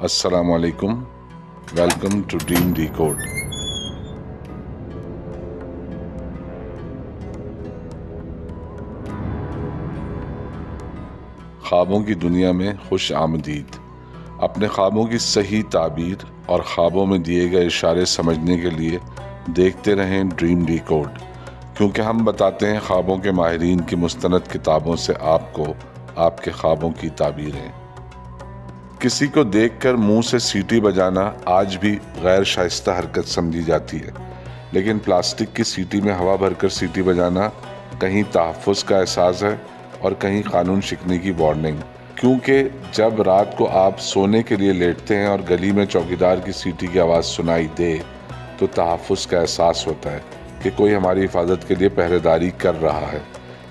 Assalamu alaikum. Welcome to Dream Decode. ख्वाबों की दुनिया में खुश आमदीद। अपने ख्वाबों की सही ताबीर और ख्वाबों में दिए गए इशारे समझने के लिए देखते रहें ड्रीम डिकोड, क्योंकि हम बताते हैं ख्वाबों के माहिरीन की मुस्तनद किताबों से आपको आपके ख्वाबों की ताबीरें। किसी को देखकर मुंह से सीटी बजाना आज भी गैर शाइस्ता हरकत समझी जाती है, लेकिन प्लास्टिक की सीटी में हवा भरकर सीटी बजाना कहीं तहफ़्फ़ुज़ का एहसास है और कहीं कानून शिकने की वार्निंग। क्योंकि जब रात को आप सोने के लिए लेटते हैं और गली में चौकीदार की सीटी की आवाज़ सुनाई दे तो तहफ़्फ़ुज़ का एहसास होता है कि कोई हमारी हिफाजत के लिए पहरेदारी कर रहा है।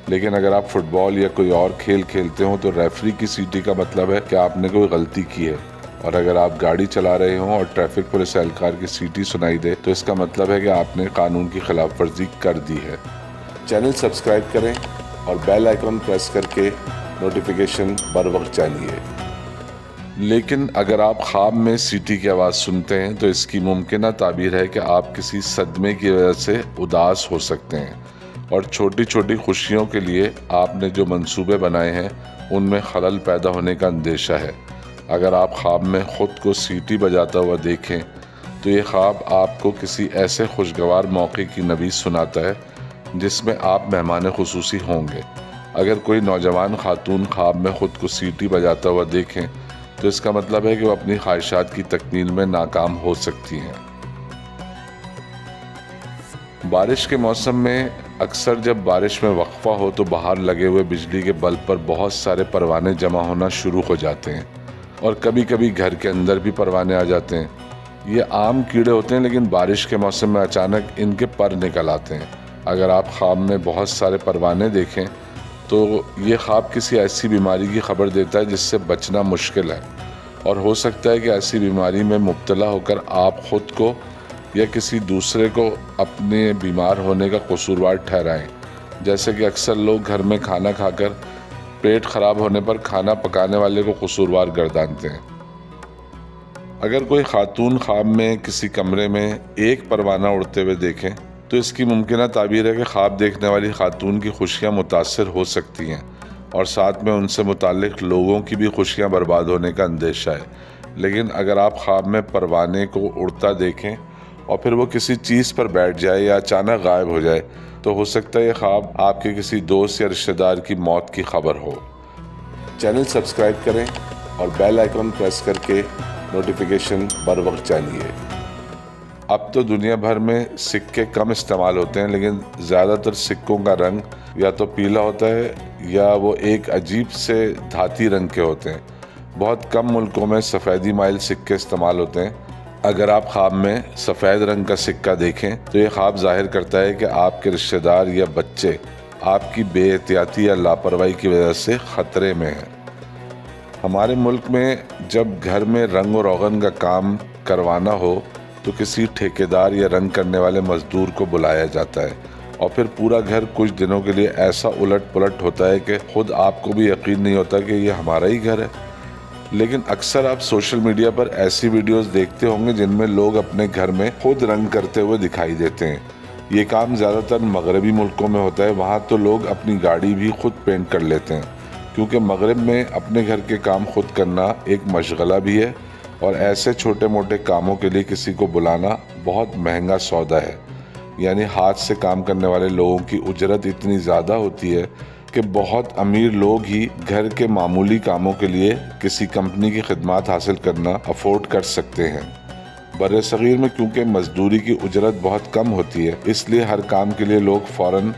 लेकिन अगर आप फुटबॉल या कोई और खेल खेलते हो तो रेफरी की सीटी का मतलब है कि आपने कोई गलती की है, और अगर आप गाड़ी चला रहे हो और ट्रैफिक पुलिस एहलकार की सीटी सुनाई दे तो इसका मतलब है कि आपने कानून की खिलाफ वर्जी कर दी है। चैनल सब्सक्राइब करें और बेल आइकन प्रेस करके नोटिफिकेशन बर वक्त जानिए। लेकिन अगर आप ख्वाब में सीटी की आवाज़ सुनते हैं तो इसकी मुमकिन ताबीर है कि आप किसी सदमे की वजह से उदास हो सकते हैं और छोटी छोटी खुशियों के लिए आपने जो मंसूबे बनाए हैं उनमें खलल पैदा होने का अंदेशा है। अगर आप ख्वाब में ख़ुद को सीटी बजाता हुआ देखें तो ये ख्वाब आपको किसी ऐसे खुशगवार मौके की नवीज़ सुनाता है जिसमें आप मेहमान खुसूसी होंगे। अगर कोई नौजवान खातून ख्वाब में ख़ुद को सीटी बजाता हुआ देखें तो इसका मतलब है कि वो अपनी ख्वाहिशात की तकमील में नाकाम हो सकती हैं। बारिश के मौसम में अक्सर जब बारिश में वक्फा हो तो बाहर लगे हुए बिजली के बल्ब पर बहुत सारे परवाने जमा होना शुरू हो जाते हैं और कभी कभी घर के अंदर भी परवाने आ जाते हैं। ये आम कीड़े होते हैं, लेकिन बारिश के मौसम में अचानक इनके पर निकल आते हैं। अगर आप ख्वाब में बहुत सारे परवाने देखें तो ये ख्वाब किसी ऐसी बीमारी की खबर देता है जिससे बचना मुश्किल है, और हो सकता है कि ऐसी बीमारी में मुब्तला होकर आप ख़ुद को या किसी दूसरे को अपने बीमार होने का कसूरवार ठहराएं। जैसे कि अक्सर लोग घर में खाना खाकर पेट खराब होने पर खाना पकाने वाले को कसूरवार गर्दानते हैं। अगर कोई खातून ख्वाब में किसी कमरे में एक परवाना उड़ते हुए देखें तो इसकी मुमकिन ताबीर है कि ख्वाब देखने वाली खातून की खुशियाँ मुतासर हो सकती हैं और साथ में उनसे मुताल्लिक़ लोगों की भी खुशियाँ बर्बाद होने का अंदेशा है। लेकिन अगर आप ख्वाब में परवाने को उड़ता देखें और फिर वो किसी चीज़ पर बैठ जाए या अचानक गायब हो जाए तो हो सकता है ये ख्वाब आपके किसी दोस्त या रिश्तेदार की मौत की खबर हो। चैनल सब्सक्राइब करें और बेल आइकन प्रेस करके नोटिफिकेशन बर वक्त जानिए। अब तो दुनिया भर में सिक्के कम इस्तेमाल होते हैं, लेकिन ज़्यादातर सिक्कों का रंग या तो पीला होता है या वो एक अजीब से धाती रंग के होते हैं। बहुत कम मुल्कों में सफ़ेदी माइल सिक्के इस्तेमाल होते हैं। अगर आप ख्वाब में सफ़ेद रंग का सिक्का देखें तो ये ख्वाब जाहिर करता है कि आपके रिश्तेदार या बच्चे आपकी बेएहतियाती या लापरवाही की वजह से ख़तरे में हैं। हमारे मुल्क में जब घर में रंग और रोगन का काम करवाना हो तो किसी ठेकेदार या रंग करने वाले मजदूर को बुलाया जाता है और फिर पूरा घर कुछ दिनों के लिए ऐसा उलट पुलट होता है कि खुद आपको भी यकीन नहीं होता कि ये हमारा ही घर है। लेकिन अक्सर आप सोशल मीडिया पर ऐसी वीडियोस देखते होंगे जिनमें लोग अपने घर में खुद रंग करते हुए दिखाई देते हैं। ये काम ज़्यादातर मगरबी मुल्कों में होता है। वहाँ तो लोग अपनी गाड़ी भी खुद पेंट कर लेते हैं, क्योंकि मगरब में अपने घर के काम खुद करना एक मशगला भी है और ऐसे छोटे मोटे कामों के लिए किसी को बुलाना बहुत महंगा सौदा है। यानी हाथ से काम करने वाले लोगों की उजरत इतनी ज़्यादा होती है कि बहुत अमीर लोग ही घर के मामूली कामों के लिए किसी कंपनी की खिदमत हासिल करना अफोर्ड कर सकते हैं। बर्रे सगीर में क्योंकि मजदूरी की उजरत बहुत कम होती है, इसलिए हर काम के लिए लोग फ़ौरन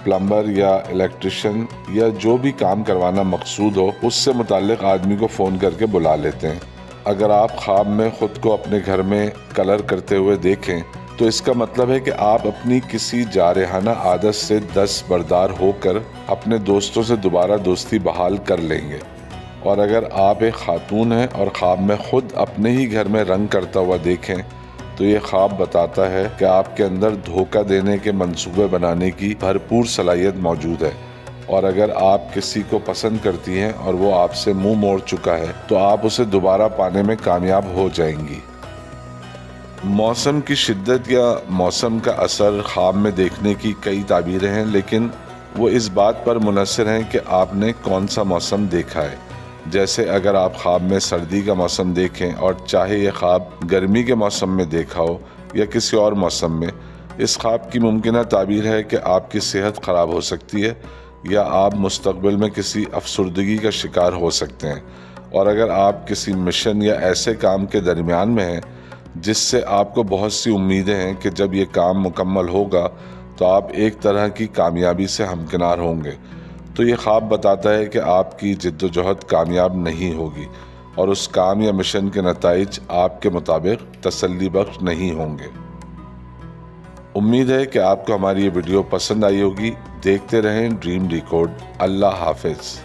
प्लम्बर या इलेक्ट्रिशियन या जो भी काम करवाना मकसूद हो उससे मुताल्लिक़ आदमी को फ़ोन करके बुला लेते हैं। अगर आप ख्वाब में ख़ुद को अपने घर में कलर करते हुए देखें तो इसका मतलब है कि आप अपनी किसी जारहाना आदत से दस्तबरदार होकर अपने दोस्तों से दोबारा दोस्ती बहाल कर लेंगे। और अगर आप एक खातून हैं और ख्वाब में ख़ुद अपने ही घर में रंग करता हुआ देखें तो ये ख्वाब बताता है कि आपके अंदर धोखा देने के मंसूबे बनाने की भरपूर सलाहियत मौजूद है। اور اگر آپ کسی کو پسند کرتی ہیں اور وہ آپ سے منہ موڑ چکا ہے تو آپ اسے دوبارہ پانے میں کامیاب ہو جائیں گی۔ موسم کی شدت یا موسم کا اثر خواب میں دیکھنے کی کئی تعبیریں ہیں، لیکن وہ اس بات پر منحصر ہیں کہ آپ نے کون سا موسم دیکھا ہے۔ جیسے اگر آپ خواب میں سردی کا موسم دیکھیں اور چاہے یہ خواب گرمی کے موسم میں دیکھا ہو یا کسی اور موسم میں، اس خواب کی ممکنہ تعبیر ہے کہ آپ کی صحت خراب ہو سکتی ہے یا آپ مستقبل میں کسی افسردگی کا شکار ہو سکتے ہیں۔ اور اگر آپ کسی مشن یا ایسے کام کے درمیان میں ہیں جس سے آپ کو بہت سی امیدیں ہیں کہ جب یہ کام مکمل ہوگا تو آپ ایک طرح کی کامیابی سے ہمکنار ہوں گے، تو یہ خواب بتاتا ہے کہ آپ کی جد و جہد کامیاب نہیں ہوگی اور اس کام یا مشن کے نتائج آپ کے مطابق تسلی بخش نہیں ہوں گے۔ امید ہے کہ آپ کو ہماری یہ ویڈیو پسند آئی ہوگی۔ دیکھتے رہیں ڈریم ڈیکوڈ۔ اللہ حافظ۔